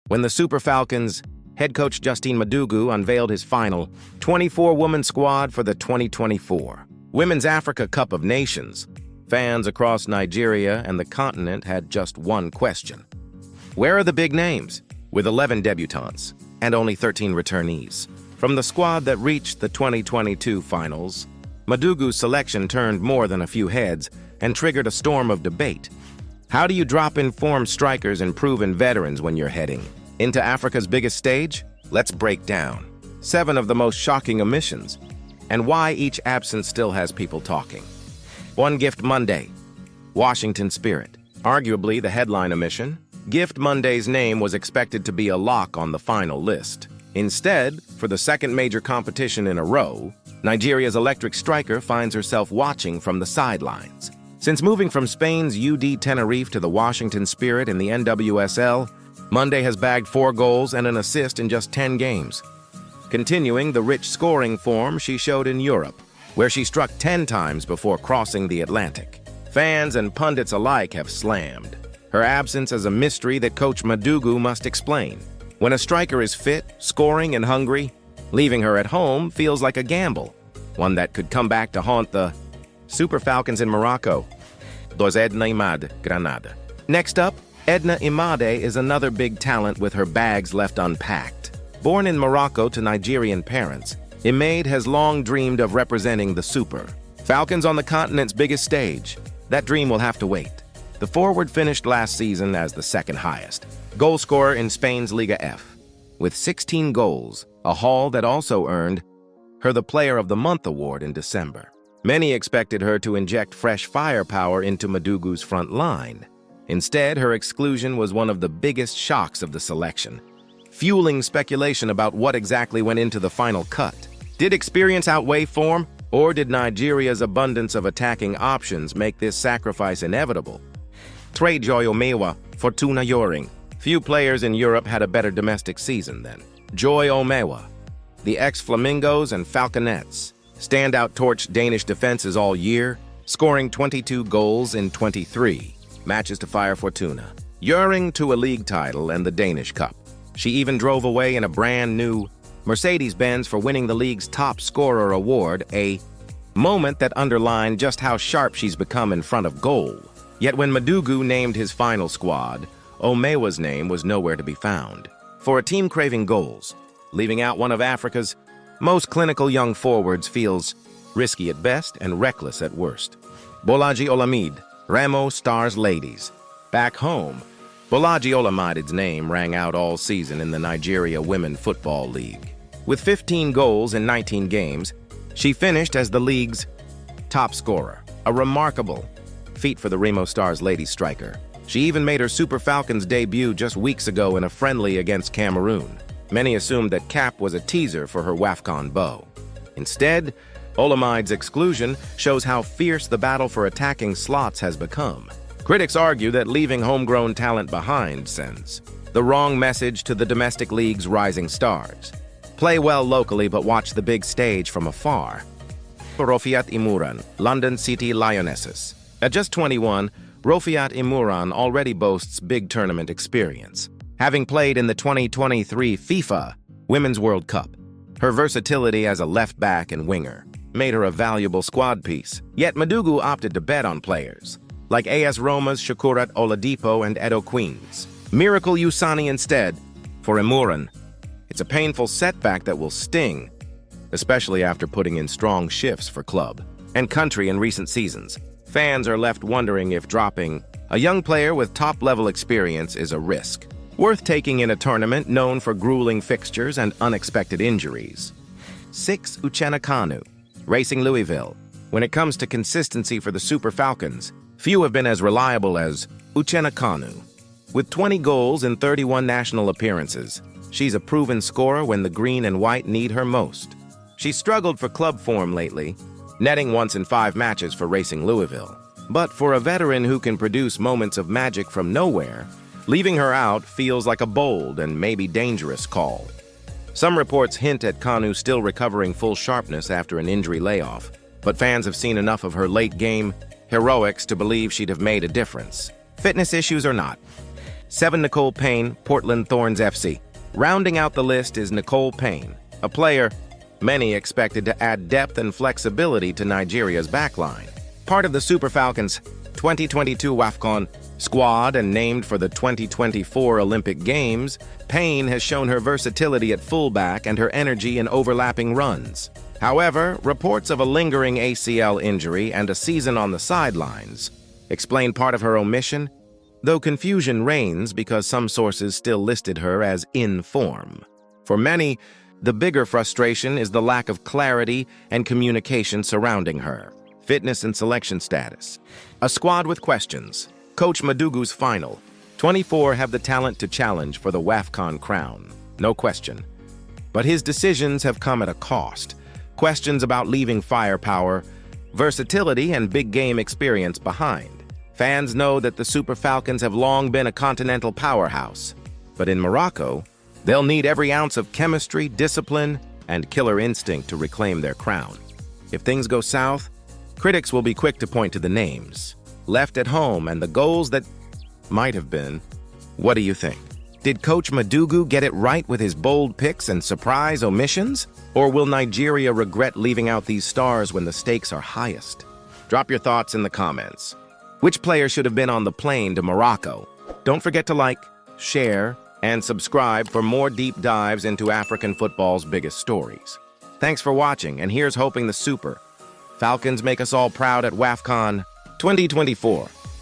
when the Super Falcons head coach Coach Madugu unveiled his final 24-woman squad for the 2024 Women's Africa Cup of Nations. Fans across Nigeria and the continent had just one question. Where are the big names? With 11 debutantes and only 13 returnees. From the squad that reached the 2022 finals, Madugu's selection turned more than a few heads and triggered a storm of debate. How do you drop in formed strikers and proven veterans when you're heading into Africa's biggest stage? Let's break down 7 of the most shocking omissions and why each absence still has people talking. One Gift Monday, Washington Spirit. Arguably the headline omission, Gift Monday's name was expected to be a lock on the final list. Instead, for the second major competition in a row, Nigeria's electric striker finds herself watching from the sidelines. Since moving from Spain's UD Tenerife to the Washington Spirit in the NWSL, Monday has bagged 4 goals and an assist in just 10 games, continuing the rich scoring form she showed in Europe, where she struck 10 times before crossing the Atlantic. Fans and pundits alike have slammed her absence as a mystery that Coach Madugu must explain. When a striker is fit, scoring, and hungry, leaving her at home feels like a gamble, one that could come back to haunt the Super Falcons in Morocco. Edna Imad, Granada. Next up, Edna Imad is another big talent with her bags left unpacked. Born in Morocco to Nigerian parents, Imad has long dreamed of representing the Super Falcons on the continent's biggest stage. That dream will have to wait. The forward finished last season as the second highest goal scorer in Spain's Liga F, with 16 goals, a haul that also earned her the Player of the Month award in December. Many expected her to inject fresh firepower into Madugu's front line. Instead, her exclusion was one of the biggest shocks of the selection, fueling speculation about what exactly went into the final cut. Did experience outweigh form, or did Nigeria's abundance of attacking options make this sacrifice inevitable? Trade Joy Omewa, Fortuna Yoring. Few players in Europe had a better domestic season than Joy Omewa. The ex-Flamingos and Falconettes standout torched Danish defenses all year, scoring 22 goals in 23 matches to fire Fortuna, Yoring to a league title and the Danish Cup. She even drove away in a brand new Mercedes-Benz for winning the league's top scorer award, a moment that underlined just how sharp she's become in front of goal. Yet when Madugu named his final squad, Omewa's name was nowhere to be found. For a team craving goals, leaving out one of Africa's most clinical young forwards feels risky at best and reckless at worst. Bolaji Olamide, Ramo Stars Ladies. Back home, Bolaji Olamide's name rang out all season in the Nigeria Women Football League. With 15 goals in 19 games, she finished as the league's top scorer, a remarkable feat for the Ramo Stars Ladies striker. She even made her Super Falcons debut just weeks ago in a friendly against Cameroon. Many assumed that Cap was a teaser for her WAFCON bow. Instead, Olamide's exclusion shows how fierce the battle for attacking slots has become. Critics argue that leaving homegrown talent behind sends the wrong message to the domestic league's rising stars. Play well locally but watch the big stage from afar. Roofi Imuran, London City Lionesses. At just 21, Roofi Imuran already boasts big tournament experience, having played in the 2023 FIFA Women's World Cup. Her versatility as a left back and winger made her a valuable squad piece. Yet Madugu opted to bet on players like AS Roma's Shakurat Oladipo and Edo Queens. Miracle Usani instead for Imuran. It's a painful setback that will sting, especially after putting in strong shifts for club and country in recent seasons. Fans are left wondering if dropping a young player with top-level experience is a risk worth taking in a tournament known for grueling fixtures and unexpected injuries. 6. Uchenna Kanu, Racing Louisville. When it comes to consistency for the Super Falcons, few have been as reliable as Uchenna Kanu. With 20 goals in 31 national appearances, she's a proven scorer when the green and white need her most. She's struggled for club form lately, netting once in 5 matches for Racing Louisville. But for a veteran who can produce moments of magic from nowhere, leaving her out feels like a bold and maybe dangerous call. Some reports hint at Kanu still recovering full sharpness after an injury layoff, but fans have seen enough of her late-game heroics to believe she'd have made a difference. Fitness issues or not, 7. Nicole Payne, Portland Thorns FC. Rounding out the list is Nicole Payne, a player many expected to add depth and flexibility to Nigeria's backline. Part of the Super Falcons 2022 WAFCON squad and named for the 2024 Olympic Games, Payne has shown her versatility at fullback and her energy in overlapping runs. However, reports of a lingering ACL injury and a season on the sidelines explain part of her omission, though confusion reigns because some sources still listed her as in form. For many, the bigger frustration is the lack of clarity and communication surrounding her fitness and selection status. A squad with questions. Coach Madugu's final. 24 have the talent to challenge for the WAFCON crown, no question. But his decisions have come at a cost. Questions about leaving firepower, versatility, and big game experience behind. Fans know that the Super Falcons have long been a continental powerhouse. But in Morocco, they'll need every ounce of chemistry, discipline, and killer instinct to reclaim their crown. If things go south, critics will be quick to point to the names left at home and the goals that might have been. What do you think? Did Coach Madugu get it right with his bold picks and surprise omissions? Or will Nigeria regret leaving out these stars when the stakes are highest? Drop your thoughts in the comments. Which player should have been on the plane to Morocco? Don't forget to like, share, and subscribe for more deep dives into African football's biggest stories. Thanks for watching, and here's hoping the Super Falcons make us all proud at WAFCON 2024.